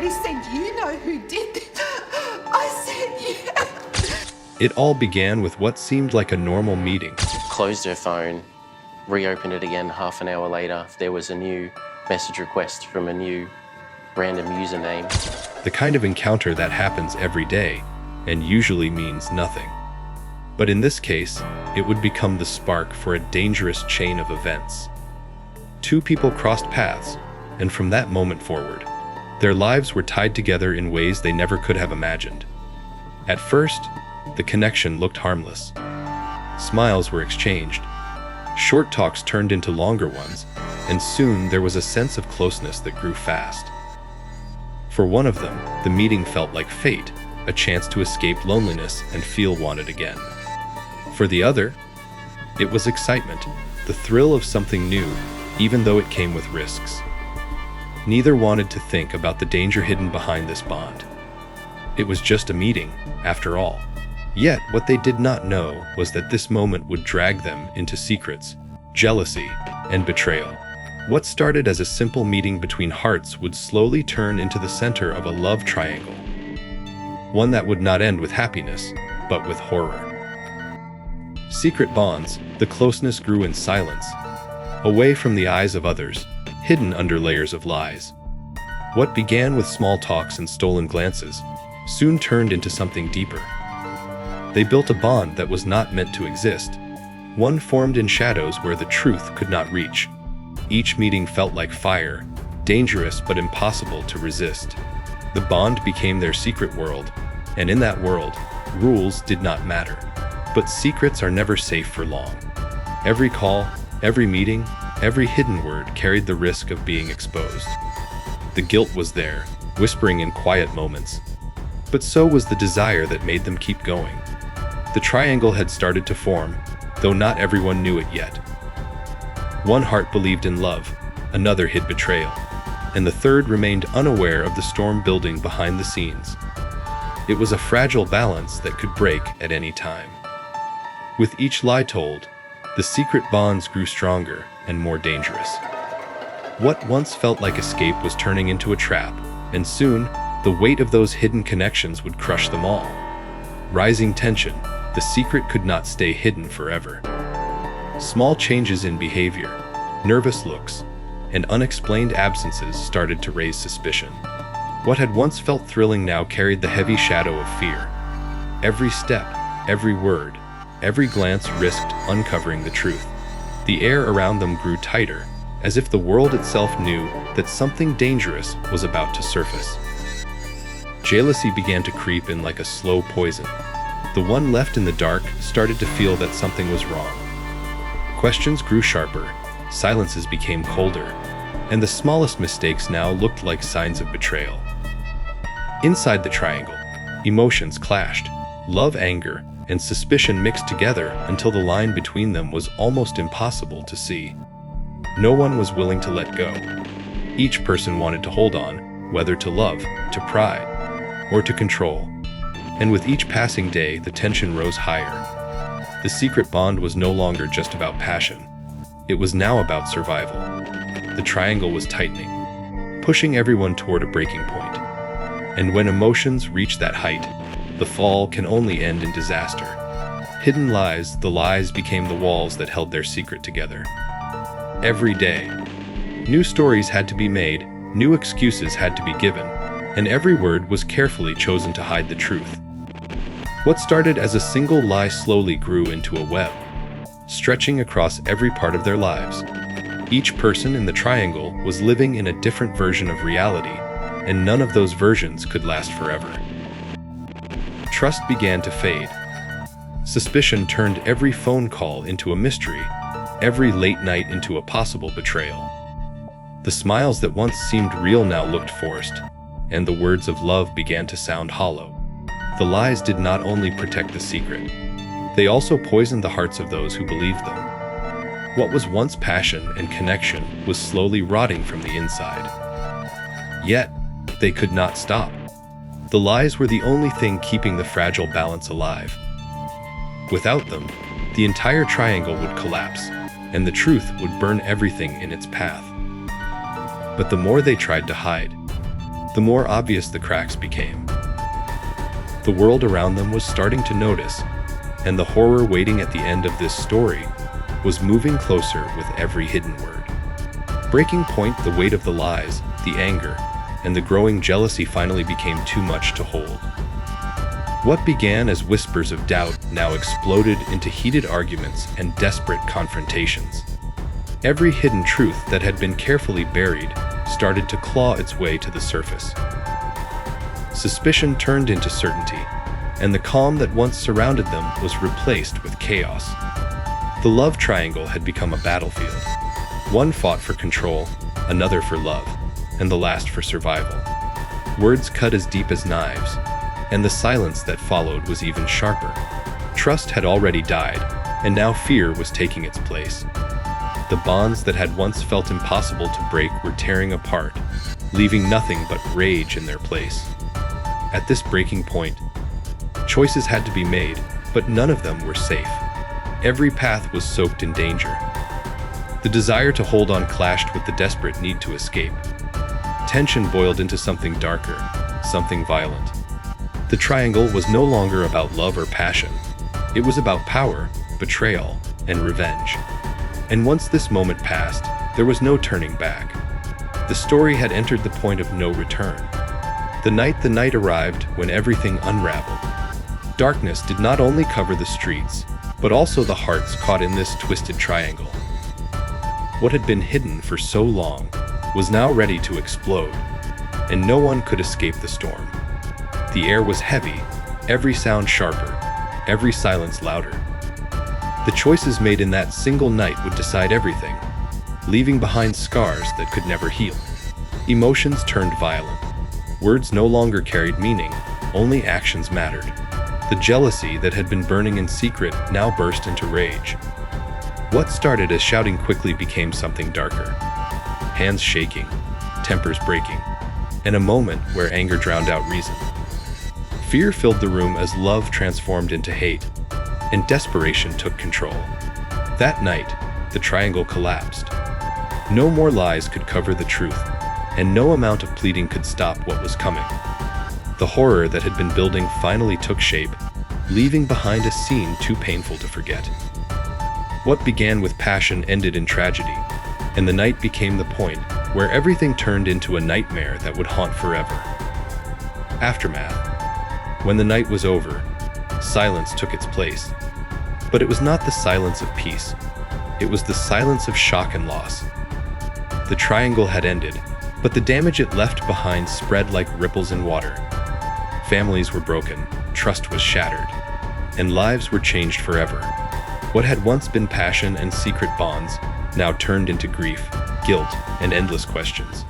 Somebody said, you know who did this. I said, yeah. It all began with what seemed like a normal meeting. Closed her phone, reopened it again half an hour later. There was a new message request from a new random username. The kind of encounter that happens every day and usually means nothing. But in this case, it would become the spark for a dangerous chain of events. Two people crossed paths, and from that moment forward, their lives were tied together in ways they never could have imagined. At first, the connection looked harmless. Smiles were exchanged. Short talks turned into longer ones, and soon there was a sense of closeness that grew fast. For one of them, the meeting felt like fate, a chance to escape loneliness and feel wanted again. For the other, it was excitement, the thrill of something new, even though it came with risks. Neither wanted to think about the danger hidden behind this bond. It was just a meeting, after all. Yet, what they did not know was that this moment would drag them into secrets, jealousy, and betrayal. What started as a simple meeting between hearts would slowly turn into the center of a love triangle. One that would not end with happiness, but with horror. Secret bonds, the closeness grew in silence, away from the eyes of others, hidden under layers of lies. What began with small talks and stolen glances soon turned into something deeper. They built a bond that was not meant to exist, one formed in shadows where the truth could not reach. Each meeting felt like fire, dangerous but impossible to resist. The bond became their secret world, and in that world, rules did not matter. But secrets are never safe for long. Every call, every meeting, every hidden word carried the risk of being exposed. The guilt was there, whispering in quiet moments. But so was the desire that made them keep going. The triangle had started to form, though not everyone knew it yet. One heart believed in love, another hid betrayal, and the third remained unaware of the storm building behind the scenes. It was a fragile balance that could break at any time. With each lie told, the secret bonds grew stronger and more dangerous. What once felt like escape was turning into a trap, and soon, the weight of those hidden connections would crush them all. Rising tension, the secret could not stay hidden forever. Small changes in behavior, nervous looks, and unexplained absences started to raise suspicion. What had once felt thrilling now carried the heavy shadow of fear. Every step, every word, every glance risked uncovering the truth. The air around them grew tighter, as if the world itself knew that something dangerous was about to surface. Jealousy began to creep in like a slow poison. The one left in the dark started to feel that something was wrong. Questions grew sharper, silences became colder, and the smallest mistakes now looked like signs of betrayal. Inside the triangle, emotions clashed. Love, anger, and suspicion mixed together until the line between them was almost impossible to see. No one was willing to let go. Each person wanted to hold on, whether to love, to pride, or to control. And with each passing day, the tension rose higher. The secret bond was no longer just about passion. It was now about survival. The triangle was tightening, pushing everyone toward a breaking point. And when emotions reach that height, the fall can only end in disaster. Hidden lies, the lies became the walls that held their secret together. Every day, new stories had to be made, new excuses had to be given, and every word was carefully chosen to hide the truth. What started as a single lie slowly grew into a web, stretching across every part of their lives. Each person in the triangle was living in a different version of reality, and none of those versions could last forever. Trust began to fade. Suspicion turned every phone call into a mystery, every late night into a possible betrayal. The smiles that once seemed real now looked forced, and the words of love began to sound hollow. The lies did not only protect the secret, they also poisoned the hearts of those who believed them. What was once passion and connection was slowly rotting from the inside. Yet, they could not stop. The lies were the only thing keeping the fragile balance alive. Without them, the entire triangle would collapse, and the truth would burn everything in its path. But the more they tried to hide, the more obvious the cracks became. The world around them was starting to notice, and the horror waiting at the end of this story was moving closer with every hidden word. Breaking point, the weight of the lies, the anger, and the growing jealousy finally became too much to hold. What began as whispers of doubt now exploded into heated arguments and desperate confrontations. Every hidden truth that had been carefully buried started to claw its way to the surface. Suspicion turned into certainty, and the calm that once surrounded them was replaced with chaos. The love triangle had become a battlefield. One fought for control, another for love, and the last for survival. Words cut as deep as knives, and the silence that followed was even sharper. Trust had already died, and now fear was taking its place. The bonds that had once felt impossible to break were tearing apart, leaving nothing but rage in their place. At this breaking point, choices had to be made, but none of them were safe. Every path was soaked in danger. The desire to hold on clashed with the desperate need to escape. Tension boiled into something darker, something violent. The triangle was no longer about love or passion. It was about power, betrayal, and revenge. And once this moment passed, there was no turning back. The story had entered the point of no return. The night arrived when everything unraveled. Darkness did not only cover the streets, but also the hearts caught in this twisted triangle. What had been hidden for so long was now ready to explode, and no one could escape the storm. The air was heavy, every sound sharper, every silence louder. The choices made in that single night would decide everything, leaving behind scars that could never heal. Emotions turned violent. Words no longer carried meaning, only actions mattered. The jealousy that had been burning in secret now burst into rage. What started as shouting quickly became something darker. Hands shaking, tempers breaking, and a moment where anger drowned out reason. Fear filled the room as love transformed into hate, and desperation took control. That night, the triangle collapsed. No more lies could cover the truth, and no amount of pleading could stop what was coming. The horror that had been building finally took shape, leaving behind a scene too painful to forget. What began with passion ended in tragedy, and the night became the point where everything turned into a nightmare that would haunt forever. Aftermath. When the night was over, silence took its place. But it was not the silence of peace. It was the silence of shock and loss. The triangle had ended, but the damage it left behind spread like ripples in water. Families were broken, trust was shattered, and lives were changed forever. What had once been passion and secret bonds now turned into grief, guilt, and endless questions.